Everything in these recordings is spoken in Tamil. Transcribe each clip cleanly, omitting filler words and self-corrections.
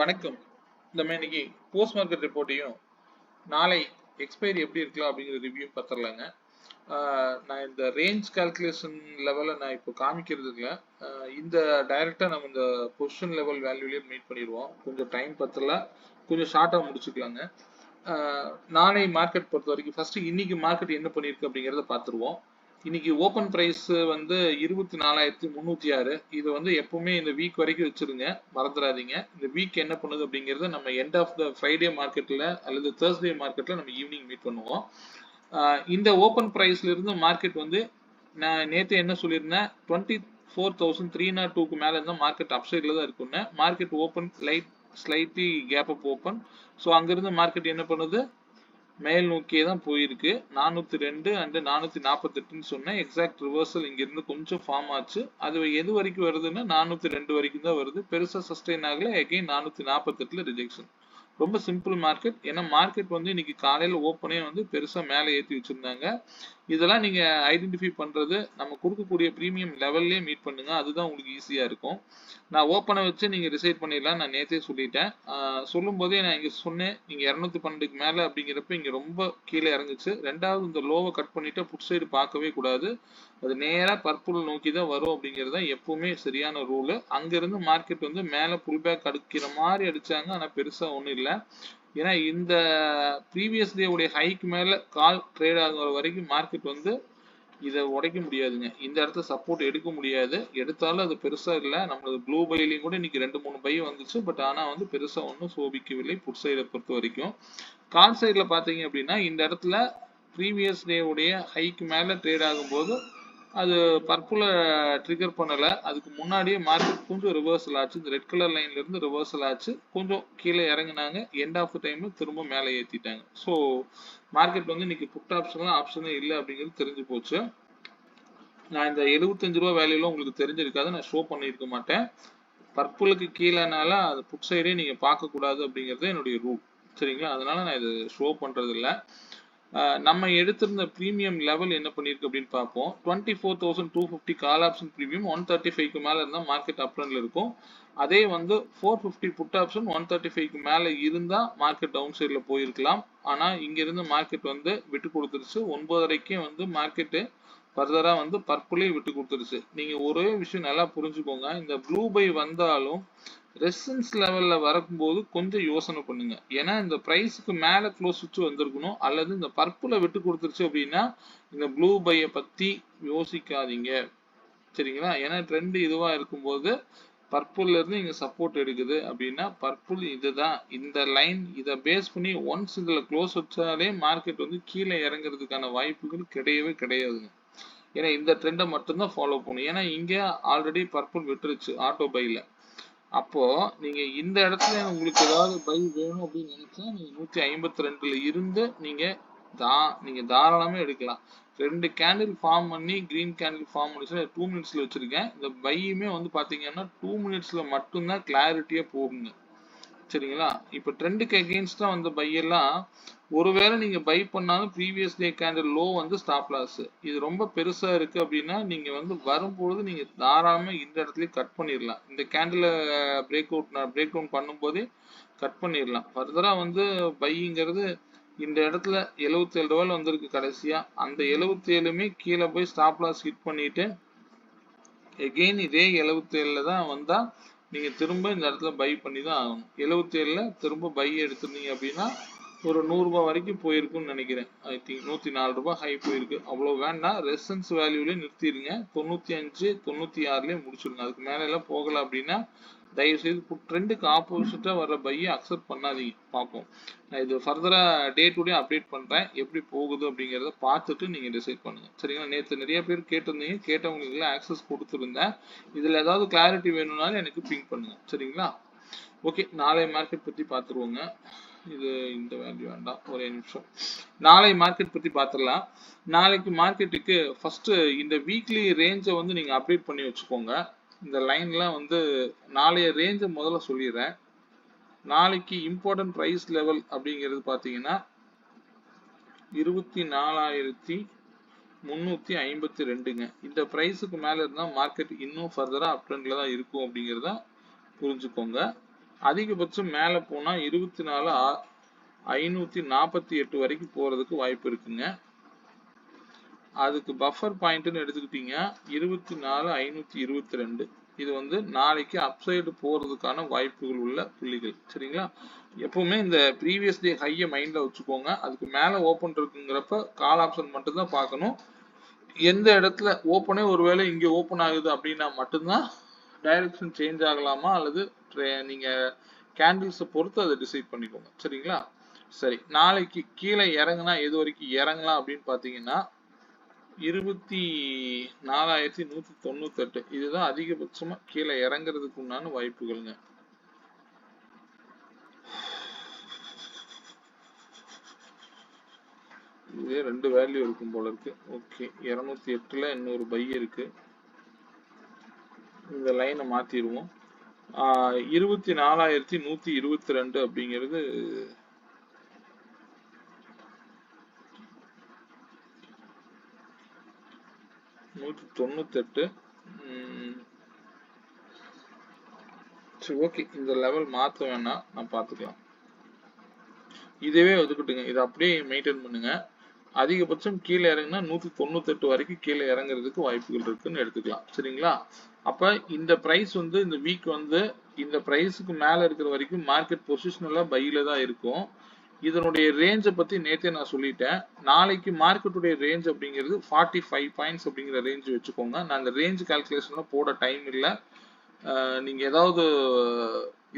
வணக்கம். நம்ம இன்னைக்கு போஸ்ட் மார்க்கெட் ரிப்போர்ட்டையும் நாளை எக்ஸ்பைரி எப்படி இருக்கலாம் அப்படிங்கிற ரிவ்யூ பார்த்துடலாங்க. நான் இந்த ரேஞ்ச் கால்குலேஷன் லெவலில் நான் இப்போ காமிக்கிறது இல்லை. இந்த டைரெக்டாக நம்ம இந்த பொசிஷன் லெவல் வேல்யூலேயே மீட் பண்ணிடுவோம். கொஞ்சம் டைம் பத்தல, கொஞ்சம் ஷார்ட்டாக முடிச்சுக்கலாங்க. நாளை மார்க்கெட் பொறுத்த வரைக்கும் ஃபர்ஸ்ட் இன்னைக்கு மார்க்கெட் என்ன பண்ணியிருக்கு அப்படிங்கிறத பார்த்துருவோம். இன்னைக்கு ஓப்பன் பிரைஸ் வந்து 24,306. இது வந்து எப்பவுமே இந்த வீக் வரைக்கும் வச்சிருங்க, மறந்துடாதீங்க. இந்த வீக் என்ன பண்ணுது அப்படிங்கறத நம்ம எண்ட் ஆஃப் த ஃப்ரைடே மார்க்கெட்ல அல்லது தேர்ஸ்டே மார்க்கெட்ல நம்ம ஈவினிங் மீட் பண்ணுவோம். இந்த ஓப்பன் பிரைஸ்ல இருந்து மார்க்கெட் வந்து நான் நேற்று என்ன சொல்லியிருந்தேன், 24,302க்கு மேல இருந்தால் மார்க்கெட் அப்சைட்ல தான் இருக்குன்னு. Market open slightly gap up open. So அங்கிருந்து மார்க்கெட் என்ன பண்ணுது, மேல் நோக்கியே தான் போயிருக்கு. 402 அண்ட் 448ன்னு சொன்னேன். எக்ஸாக்ட் ரிவர்சல் இங்க இருந்து கொஞ்சம் ஃபார்ம் ஆச்சு. அது எது வரைக்கும் வருதுன்னா 402 வரைக்கும் தான் வருது. பெருசா சஸ்டெயின் ஆகல. அகைன் 448ல ரிஜெக்ஷன். ரொம்ப சிம்பிள் மார்க்கெட். ஏன்னா மார்க்கெட் வந்து இன்னைக்கு காலையில ஓப்பனே வந்து பெருசா மேலே ஏற்றி வச்சிருந்தாங்க. இதெல்லாம் நீங்க ஐடென்டிஃபை பண்றது நம்ம கொடுக்கக்கூடிய ப்ரீமியம் லெவல்லே மீட் பண்ணுங்க. அதுதான் உங்களுக்கு ஈஸியா இருக்கும். நான் ஓப்பனை வச்சு நீங்க டிசைட் பண்ணிடலாம். நான் நேற்றே சொல்லிட்டேன். சொல்லும் போதே நான் இங்க சொன்னேன், நீங்க 212க்கு மேல அப்படிங்கிறப்ப இங்க ரொம்ப கீழே இறங்குச்சு. ரெண்டாவது இந்த லோவை கட் பண்ணிட்டு புட் சைடு பார்க்கவே கூடாது. அது நேரா பர்பிள் நோக்கி தான் வரும் அப்படிங்கிறது தான் எப்பவுமே சரியான ரூல். அங்கிருந்து மார்க்கெட் வந்து மேல புல் பேக் அடிக்கிற மாதிரி அடிச்சாங்க. ஆனா பெருசா ஒண்ணும் இல்லை. ஏன்னா இந்த ப்ரீவியஸ் டே உடைய ஹைக்கு மேல கால் ட்ரேட் ஆகுற வரைக்கும் மார்க்கெட் வந்து இதை உடைக்க முடியாதுங்க. இந்த இடத்த சப்போர்ட் எடுக்க முடியாது. எடுத்தாலும் அது பெருசா இல்லை. நம்மளது ப்ளூ பைலையும் கூட இன்னைக்கு 2-3 பை வந்துச்சு. பட் ஆனா வந்து பெருசா ஒன்றும் சோபிக்கவில்லை புட் சைடை பொறுத்த வரைக்கும். கால் சைட்ல பாத்தீங்க அப்படின்னா இந்த இடத்துல ப்ரீவியஸ் டே உடைய ஹைக்கு மேல ட்ரேட் ஆகும்போது அது பர்பிள ட்ரிகர் பண்ணல. அதுக்கு முன்னாடியே மார்க்கெட் கொஞ்சம் ரிவர்சல் ஆச்சு. இந்த ரெட் கலர் லைன்ல இருந்து ரிவர்சல் ஆச்சு. கொஞ்சம் கீழே இறங்குனாங்க. எண்ட் ஆஃப் டைம் திரும்ப மேலே ஏத்திட்டாங்க. ஸோ மார்க்கெட் வந்து இன்னைக்கு புட் ஆப்ஷனே இல்லை அப்படிங்கிறது தெரிஞ்சு போச்சு. நான் இந்த 75 ரூபா வேல்யூல உங்களுக்கு தெரிஞ்சிருக்காது, நான் ஷோ பண்ணியிருக்க மாட்டேன். பர்பிளுக்கு கீழேனால அது புட் சைடே நீங்க பார்க்க கூடாது அப்படிங்கிறது என்னுடைய ரூல். சரிங்களா? அதனால நான் இது ஷோ பண்றது இல்லை. நம்ம எடுத்திருந்த ப்ரீமியம் லெவல் என்ன பண்ணிருக்கு அப்படின்னு பார்ப்போம். 24,250 கால் ஆப்ஷன் ப்ரீமியம் 135க்கு மேல இருந்தால் மார்க்கெட் அப் ட்ரெண்ட்ல இருக்கும். அதே வந்து 450 புட் ஆப்ஷன் 135க்கு மேல இருந்தா மார்க்கெட் டவுன் சைட்ல போயிருக்கலாம். ஆனா இங்க இருந்து மார்க்கெட் வந்து விட்டு கொடுத்துருச்சு. 9:30க்கே வந்து மார்க்கெட்டு ஃபர்தரா வந்து பர்பிளே விட்டு கொடுத்துருச்சு. நீங்க ஒரே விஷயம் நல்லா புரிஞ்சுக்கோங்க, இந்த ப்ளூ பை வந்தாலும் ரெசிஸ்டன்ஸ் லெவல்ல வரும்போது கொஞ்சம் யோசனை பண்ணுங்க. ஏன்னா இந்த பிரைஸ்க்கு மேல க்ளோஸ் வச்சு வந்திருக்கணும், அல்லது இந்த பர்பிளை விட்டு கொடுத்துருச்சு அப்படின்னா இந்த ப்ளூ பையை பத்தி யோசிக்காதீங்க. சரிங்களா? ஏன்னா ட்ரெண்ட் இதுவா இருக்கும்போது பர்பிள்ல இருந்து இங்க சப்போர்ட் எடுக்குது அப்படின்னா பர்பிள் இதுதான், இந்த லைன் இதை பேஸ் பண்ணி ஒன்ஸ் இதுல க்ளோஸ் வச்சாலே மார்க்கெட் வந்து கீழே இறங்குறதுக்கான வாய்ப்புகள் கிடையவே கிடையாதுங்க. ஏன்னா இந்த ட்ரெண்டை மட்டும்தான் ஃபாலோ பண்ணும். ஏன்னா இங்க ஆல்ரெடி பர்பிள் விட்டுருச்சு ஆட்டோ பைல. அப்போ நீங்க இந்த இடத்துல உங்களுக்கு ஏதாவது பை வேணும் அப்படின்னு நினைச்சா நீங்க 152ல இருந்து நீங்க தாராளமா எடுக்கலாம். 2 கேண்டில் ஃபார்ம் பண்ணி கிரீன் கேண்டில் ஃபார்ம் பண்ணிச்சு 2 மினிட்ஸ்ல வச்சிருக்கேன். இந்த பையுமே வந்து பாத்தீங்கன்னா 2 மினிட்ஸ்ல மட்டும்தான் கிளாரிட்டியா போகுங்க. சரிங்களா? இப்ப ட்ரெண்டுக்கு அகெயின்ஸ்டா வந்த பை எல்லாம் ஒருவேளை நீங்க பை பண்ணாலும் ப்ரீவியஸ் டே கேண்டில் லோ வந்து ஸ்டாப் லாஸ். இது ரொம்ப பெருசா இருக்கு அப்படின்னா நீங்க வந்து வரும்பொழுது நீங்க தாராளமா இந்த இடத்துலயே கட் பண்ணிடலாம். இந்த கேண்டில் பிரேக் டவுன் பண்ணும்போதே கட் பண்ணிடலாம். ஃபர்தரா வந்து பைங்கிறது இந்த இடத்துல 77 ரூபாயில வந்திருக்கு கடைசியா. அந்த 77மே கீழே போய் ஸ்டாப் லாஸ் ஹிட் பண்ணிட்டு எகெயின் இதே 77ல தான் வந்தா நீங்க திரும்ப இந்த இடத்துல பை பண்ணி தான் ஆகணும். 77ல திரும்ப பை எடுத்திருந்தீங்க அப்படின்னா ஒரு 100 ரூபாய் வரைக்கும் போயிருக்குன்னு நினைக்கிறேன். ஐ திங்க் 104 ரூபாய் ஹை போயிருக்கு. அவ்வளவு வேண்டாம், ரெசிஸ்டன்ஸ் வேல்யூல நிறுத்திடுங்க. 95 96லயே முடிச்சிருங்க. அதுக்கு மேல எல்லாம் போகல அப்படின்னா தயவு செய்து ட்ரெண்டுக்கு ஆப்போசிட்டா வர பையை அக்செப்ட் பண்ணாதீங்க. பார்ப்போம். நான் இது ஃபர்தரா டே டு டே அப்டேட் பண்றேன். எப்படி போகுது அப்படிங்கிறத பார்த்துட்டு நீங்க டிசைட் பண்ணுங்க. சரிங்களா? நேற்று நிறைய பேர் கேட்டிருந்தீங்க, கேட்டவங்களுக்கு எல்லாம் ஆக்சஸ் கொடுத்துருந்தேன். இதுல ஏதாவது கிளாரிட்டி வேணும்னாலும் எனக்கு பிங்க் பண்ணுங்க. சரிங்களா? ஓகே, நாளை மார்க்கெட் பத்தி பார்த்துருவோங்க. இது இந்த வேல்யூ வேண்டாம், ஒரே நிமிஷம். நாளை மார்க்கெட் பத்தி பார்த்துடலாம். நாளைக்கு மார்க்கெட்டுக்கு ஃபர்ஸ்ட் இந்த வீக்லி ரேஞ்சை வந்து நீங்க அப்டேட் பண்ணி வச்சுக்கோங்க. இந்த லைன்லாம் வந்து நாளைய ரேஞ்சை முதல்ல சொல்லிடுறேன். நாளைக்கு இம்பார்ட்டன்ட் பிரைஸ் லெவல் அப்படிங்கிறது பார்த்தீங்கன்னா 24,352ங்க. இந்த பிரைஸுக்கு மேல இருந்தா மார்க்கெட் இன்னும் ஃபர்தரா அப் ட்ரெண்ட்ல தான் இருக்கும் அப்படிங்கிறத புரிஞ்சுக்கோங்க. அதிகபட்சம் மேல போனா 24,548 வரைக்கும் போறதுக்கு வாய்ப்பு இருக்குங்க. அதுக்கு பஃபர் பாயிண்ட்னு எடுத்துக்கிட்டீங்க 24,522. இது வந்து நாளைக்கு அப்சைடு போறதுக்கான வாய்ப்புகள் உள்ள புள்ளிகள். சரிங்களா? எப்பவுமே இந்த ப்ரீவியஸ் டே ஹையை மைண்ட்ல வச்சுக்கோங்க. அதுக்கு மேல ஓப்பன் இருக்குங்கிறப்ப கால் ஆப்ஷன் மட்டும் தான் பார்க்கணும். எந்த இடத்துல ஓப்பனே ஒருவேளை இங்க ஓப்பன் ஆகுது அப்படின்னா மட்டும்தான் டைரக்ஷன் சேஞ்ச் ஆகலாமா அல்லது நீங்க கேண்டில்ஸை பொறுத்து அதை டிசைட் பண்ணிக்கோங்க. சரிங்களா? சரி, நாளைக்கு கீழே இறங்குனா எது வரைக்கும் இறங்கலாம் அப்படின்னு பாத்தீங்கன்னா 24,198. இதுதான் அதிகபட்சமா கீழே இறங்குறதுக்கு உண்டான வாய்ப்புகள்ங்க. இதே 2 வேல்யூ இருக்கும் போல இருக்கு. ஓகே, 208ல இன்னொரு பை இருக்கு. இந்த லைனை மாத்திடுவோம். 24,122 அப்படிங்கிறது 198. சரி, ஓகே, இந்த லெவல் மாற்ற வேணாம், நான் பார்த்துக்கலாம். இதுவே ஒதுக்கிட்டுங்க, இதை அப்படியே மெயின்டைன் பண்ணுங்க. அதிகபட்சம் கீழே இறங்குனா 198 வரைக்கும் கீழே இறங்குறதுக்கு வாய்ப்புகள் இருக்குன்னு எடுத்துக்கலாம். சரிங்களா? அப்ப இந்த பிரைஸ் வந்து இந்த வீக் வந்து இந்த பிரைஸுக்கு மேல இருக்கிற வரைக்கும் மார்க்கெட் பொசிஷனலா பையில தான் இருக்கும். இதனுடைய ரேஞ்சை பத்தி நேத்தே நான் சொல்லிட்டேன். நாளைக்கு மார்க்கெட்டுடைய ரேஞ்ச் அப்படிங்கிறது 45 பாயிண்ட்ஸ் அப்படிங்கிற ரேஞ்ச் வச்சுக்கோங்க. நான் அந்த ரேஞ்ச் கால்குலேஷன்லாம் போட டைம் இல்லை. நீங்க ஏதாவது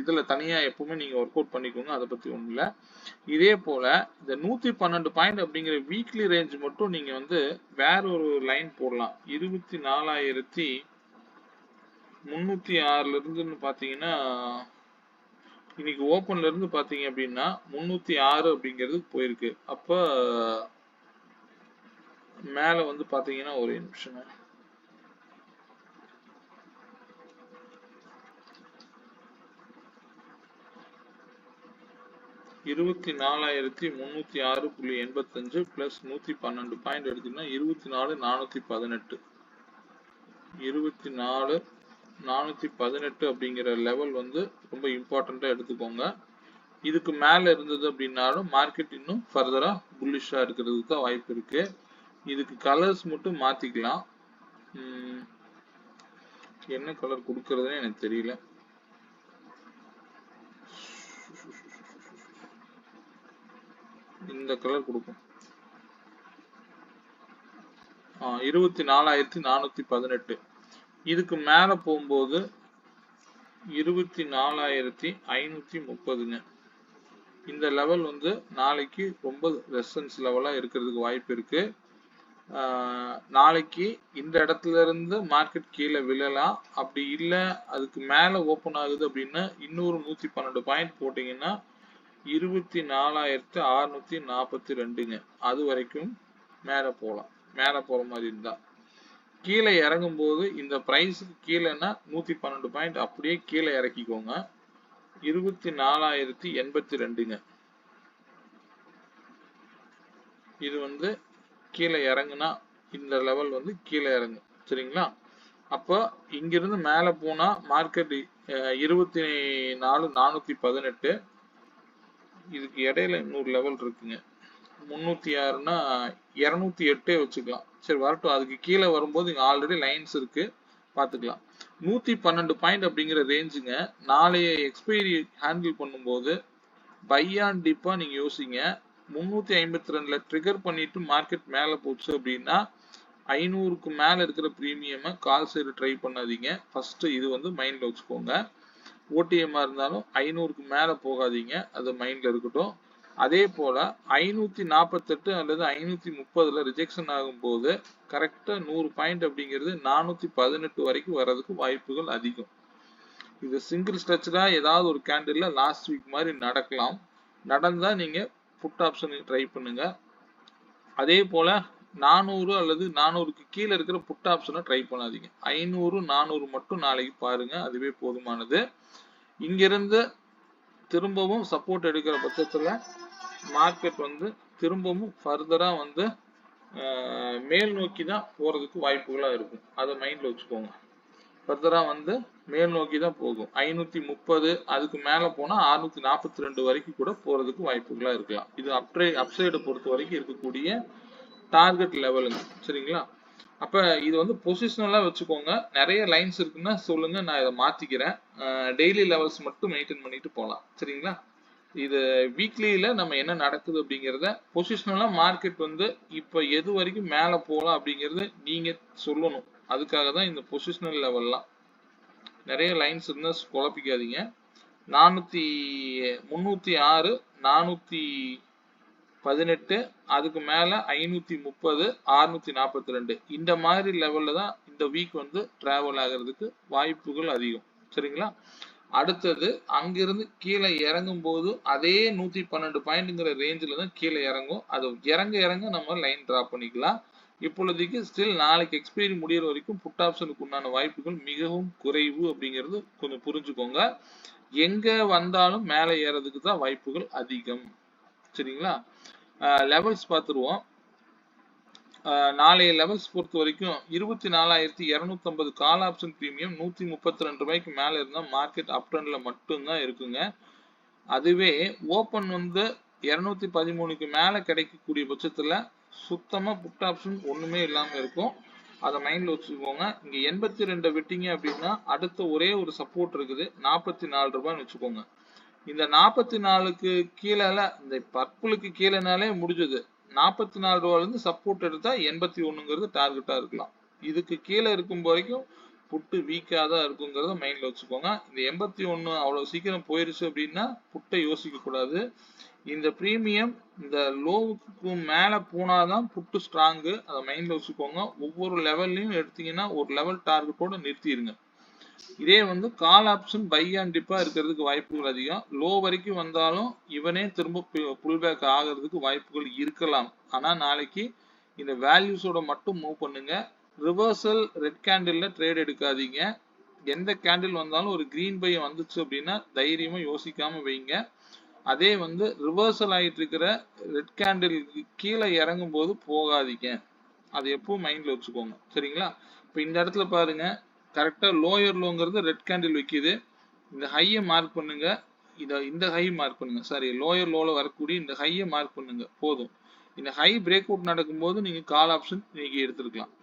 இதுல தனியா எப்பவுமே நீங்க ஒர்க் அவுட் பண்ணிக்கோங்க, அதை பத்தி ஒண்ணும் இல்லை. இதே போல இந்த 112 பாயிண்ட் அப்படிங்கிற வீக்லி ரேஞ்ச் மட்டும் நீங்க வந்து வேற ஒரு லைன் போடலாம். 24,306ல இருந்து பாத்தீங்கன்னா இன்னைக்கு ஓப்பன்ல இருந்து பாத்தீங்க அப்படின்னா 306 அப்படிங்கிறது போயிருக்கு. அப்ப மேல வந்து பாத்தீங்கன்னா ஒரு நிமிஷம், (24,306.85 பிளஸ் 112 பாயிண்ட் எடுத்தீங்கன்னா 24,418. 24,418 அப்படிங்கிற லெவல் வந்து ரொம்ப இம்பார்ட்டண்டா எடுத்துக்கோங்க. இதுக்கு மேல இருந்தது அப்படின்னாலும் மார்க்கெட் இன்னும் ஃபர்தரா புல்லிஷா இருக்கிறதுக்கு தான் வாய்ப்பு இருக்கு. இதுக்கு கலர்ஸ் மட்டும் மாத்திக்கலாம். என்ன கலர் கொடுக்கறதுன்னு எனக்கு தெரியல. இந்த கலர் கொடுக்கும். 24,418. இதுக்கு மேல போகும்போது 24,530ங்க. இந்த லெவல் வந்து நாளைக்கு ரொம்ப ரெசிஸ்டன்ஸ் லெவலா இருக்கிறதுக்கு வாய்ப்பு இருக்கு. நாளைக்கு இந்த இடத்துல இருந்து மார்க்கெட் கீழே விழலாம். அப்படி இல்லை அதுக்கு மேல ஓப்பன் ஆகுது அப்படின்னா இன்னொரு 112 பாயிண்ட் போட்டீங்கன்னா 24,642ங்க. அது வரைக்கும் மேல போகலாம். மேல போற மாதிரி இருந்தா கீழே இறங்கும் போது இந்த பிரைஸுக்கு கீழேன்னா 112 பாயிண்ட் அப்படியே கீழே இறக்கிக்கோங்க. 24,082ங்க. இது வந்து கீழே இறங்குனா இந்த லெவல் வந்து கீழே இறங்கும். சரிங்களா? அப்போ இங்கிருந்து மேல போனா மார்க்கெட் 24,418. இதுக்கு இடையில இன்னொரு லெவல் இருக்குங்க, 306னா 208 வச்சுக்கலாம். சரி, வரட்டும். அதுக்கு கீழே வரும்போது இங்க ஆல்ரெடி லைன்ஸ் இருக்கு, பார்த்துக்கலாம். 112 பாயிண்ட் அப்படிங்கிற ரேஞ்சுங்க. நாளைய எக்ஸ்பைரி ஹேண்டில் பண்ணும்போது பை ஆன் டிப்பா நீங்க யோசிங்க. 352ல ட்ரிகர் பண்ணிட்டு மார்க்கெட் மேல போச்சு அப்படின்னா 500க்கு மேல இருக்கிற பிரீமியம் கால் சைடு ட்ரை பண்ணாதீங்க. ஃபர்ஸ்ட் இது வந்து மைண்ட்ல வச்சுக்கோங்க. ஓடிஎம்மா இருந்தாலும் 500க்கு மேல போகாதீங்க, அது மைண்ட்ல இருக்கட்டும். அதே போல 548 அல்லது 530ல ரிஜெக்ஷன் ஆகும்போது கரெக்டா 100 பாயிண்ட் அப்படிங்கிறது 418 வரைக்கும் வர்றதுக்கு வாய்ப்புகள் அதிகம். இது சிங்கிள் ஸ்ட்ரெச்சா ஏதாவது ஒரு கேண்டில்ல லாஸ்ட் வீக் மாதிரி நடக்கலாம். நடந்தா நீங்க புட் ஆப்ஷன் ட்ரை பண்ணுங்க. அதே போல 400 அல்லது 400க்கு கீழே இருக்கிற புட் ஆப்ஷனை ட்ரை பண்ணாதீங்க. 500, 400 மட்டும் நாளைக்கு பாருங்க, அதுவே போதுமானது. இங்கிருந்து திரும்பவும் சப்போர்ட் எடுக்கிற பட்சத்துல மார்க்கெட் வந்து திரும்பவும் ஃபர்தரா வந்து மேல் நோக்கி தான் போறதுக்கு வாய்ப்புகளா இருக்கும். அதை மைண்ட்ல வச்சுக்கோங்க. ஃபர்தரா வந்து மேல் நோக்கி தான் போகும். 530 அதுக்கு மேல போனா 642 வரைக்கும் கூட போறதுக்கு வாய்ப்புகளா இருக்கலாம். இது அப்சைடு பொறுத்த வரைக்கும் இருக்கக்கூடிய டார்கெட் லெவலுங்க. சரிங்களா? அப்ப இது வந்து பொசிஷனலா வச்சுக்கோங்க. நிறைய லைன்ஸ் இருக்குன்னா சொல்லுங்க, நான் இதை மாத்திக்கிறேன். டெய்லி லெவல்ஸ் மட்டும் மெயின்டைன் பண்ணிட்டு போலாம். சரிங்களா? இது வீக்லியில நம்ம என்ன நடக்குது அப்படிங்கிறத பொசிஷனலா மார்க்கெட் வந்து இப்ப எது வரைக்கும் மேல போகலாம் அப்படிங்கறத நீங்க சொல்லணும். அதுக்காக தான் இந்த பொசிஷனல் லெவல்லாம். நிறைய லைன்ஸ் இருந்தா குழப்பிக்காதீங்க. 306 418 அதுக்கு மேல 530 642 இந்த மாதிரி லெவல்ல தான் இந்த வீக் வந்து டிராவல் ஆகிறதுக்கு வாய்ப்புகள் அதிகம். சரிங்களா? அடுத்தது அங்கிருந்து கீழே இறங்கும் போது அதே 112 பாயிண்ட்ங்கிற ரேஞ்சில் தான் கீழே இறங்கும். அது இறங்க இறங்க நம்ம லைன் டிரா பண்ணிக்கலாம். இப்பொழுதைக்கு ஸ்டில் நாளைக்கு எக்ஸ்பைரி முடிகிற வரைக்கும் புட் ஆப்ஷனுக்கு உண்டான வாய்ப்புகள் மிகவும் குறைவு அப்படிங்கிறது கொஞ்சம் புரிஞ்சுக்கோங்க. எங்க வந்தாலும் மேலே ஏறதுக்கு தான் வாய்ப்புகள் அதிகம். சரிங்களா? லெவல்ஸ் பார்த்துருவோம். நாளைய லெவல்ஸ் பொறுத்த வரைக்கும் 24,250 கால் ஆப்ஷன் பிரீமியம் 132 ரூபாய்க்கு மேல இருந்தா மார்க்கெட் அப் ட்ரெண்ட்ல மட்டும்தான் இருக்குங்க. அதுவே ஓபன் வந்து 213க்கு மேல கிடைக்கக்கூடிய பட்சத்துல சுத்தமா புட் ஆப்ஷன் ஒண்ணுமே இல்லாம இருக்கும். அதை மைண்ட்ல வச்சுக்கோங்க. இங்க 82 விட்டீங்க அப்படின்னா அடுத்த ஒரே ஒரு சப்போர்ட் இருக்குது 44 ரூபான்னு வச்சுக்கோங்க. இந்த 44க்கு கீழே இந்த பர்பிளுக்கு கீழேனாலே முடிஞ்சது. 44 ரூபாயில இருந்து சப்போர்ட் எடுத்தா 81ங்கிறது டார்கெட்டா இருக்கலாம். இதுக்கு கீழே இருக்கும் வரைக்கும் புட்டு வீக்கா தான் இருக்குங்கிறத மைண்ட்ல வச்சுக்கோங்க. இந்த 81 அவ்வளவு சீக்கிரம் போயிருச்சு அப்படின்னா புட்டை யோசிக்க கூடாது. இந்த பிரீமியம் இந்த லோவுக்கு மேல போனாதான் புட்டு ஸ்ட்ராங்கு. அதை மைண்ட்ல வச்சுக்கோங்க. ஒவ்வொரு லெவல்லையும் எடுத்தீங்கன்னா ஒரு லெவல் டார்கெட்டோட நிறுத்திடுங்க. இதே வந்து கால் ஆப்ஷன் பை அண்ட் டிப்பா இருக்கிறதுக்கு வாய்ப்புகள் அதிகம். லோ வரைக்கும் வந்தாலும் இவனே திரும்ப புல் பேக் ஆகிறதுக்கு வாய்ப்புகள் இருக்கலாம். ஆனா நாளைக்கு இந்த வேல்யூஸோட மட்டும் மூவ் பண்ணுங்க. ரிவர்சல் ரெட் கேண்டில்ல ட்ரேட் எடுக்காதீங்க. எந்த கேண்டில் வந்தாலும் ஒரு கிரீன் பை வந்துச்சு அப்படின்னா தைரியமா யோசிக்காம வைங்க. அதே வந்து ரிவர்சல் ஆயிட்டு இருக்கிற ரெட் கேண்டில் கீழே இறங்கும் போது போகாதீங்க. அது எப்பவும் மைண்ட்ல வச்சுக்கோங்க. சரிங்களா? இப்ப இந்த இடத்துல பாருங்க, கரெக்டா லோயர் லோங்கிறது ரெட் கேண்டில் வைக்குது. இந்த ஹையை மார்க் பண்ணுங்க. இந்த ஹை மார்க் பண்ணுங்க. சாரி, லோயர் லோல வரக்கூடிய இந்த ஹையை மார்க் பண்ணுங்க. போதும். இந்த ஹை பிரேக் அவுட் நடக்கும்போது நீங்க கால் ஆப்ஷன் நீங்க எடுத்துருக்கலாம்.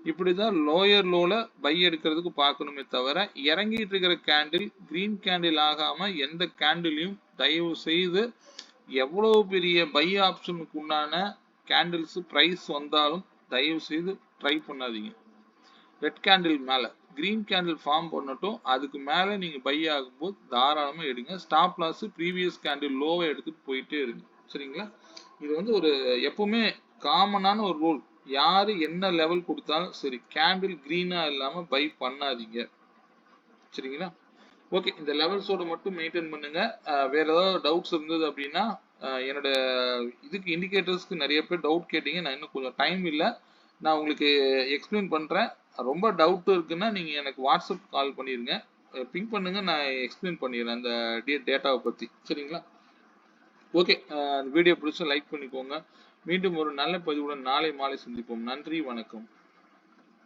இப்படிதான் லோயர் லோல பை எடுக்கிறதுக்கு பார்க்கணுமே தவிர இறங்கிட்டு இருக்கிற கேண்டில் கிரீன் கேண்டில் ஆகாம எந்த கேண்டிலையும் தயவு செய்து எவ்வளவு பெரிய பை ஆப்ஷனுக்கு உண்டான கேண்டில்ஸ் பிரைஸ் வந்தாலும் தயவு செய்து ட்ரை பண்ணாதீங்க. ரெட் கேண்டில் மேல கிரீன் கேண்டில் ஃபார்ம் பண்ணட்டும், அதுக்கு மேல நீங்க பை ஆகும்போது தாராளமா எடுங்க. ஸ்டாப் லாஸ் ப்ரீவியஸ் கேண்டில் லோவை எடுத்துட்டு போயிட்டே இருங்க. சரிங்களா? இது வந்து ஒரு எப்பவுமே காமனான ஒரு ரூல். யாரு என்ன லெவல் கொடுத்தாலும் சரி, கேண்டில் கிரீனா இல்லாம பை பண்ணாதீங்க. சரிங்களா? ஓகே, இந்த லெவல்ஸோட மட்டும் மெயின்டைன் பண்ணுங்க. வேற ஏதாவது டவுட்ஸ் இருந்தது அப்படின்னா என்னோட இதுக்கு இண்டிகேட்டர்ஸ்க்கு நிறைய பேர் டவுட் கேட்டீங்க. நான் இன்னும் கொஞ்சம் டைம் இல்லை, நான் உங்களுக்கு எக்ஸ்பிளைன் பண்றேன். ரொம்ப டவுட் இருக்குன்னா நீங்க எனக்கு வாட்ஸ்அப் கால் பண்ணிருங்க, பிங் பண்ணுங்க, நான் எக்ஸ்பிளைன் பண்ணிடுறேன் அந்த டேட்டாவை பத்தி. சரிங்களா? ஓகே, வீடியோ பிடிச்சா லைக் பண்ணிக்கோங்க. மீண்டும் ஒரு நல்ல பதிவுடன் நாளை மாலை சந்திப்போம். நன்றி, வணக்கம்.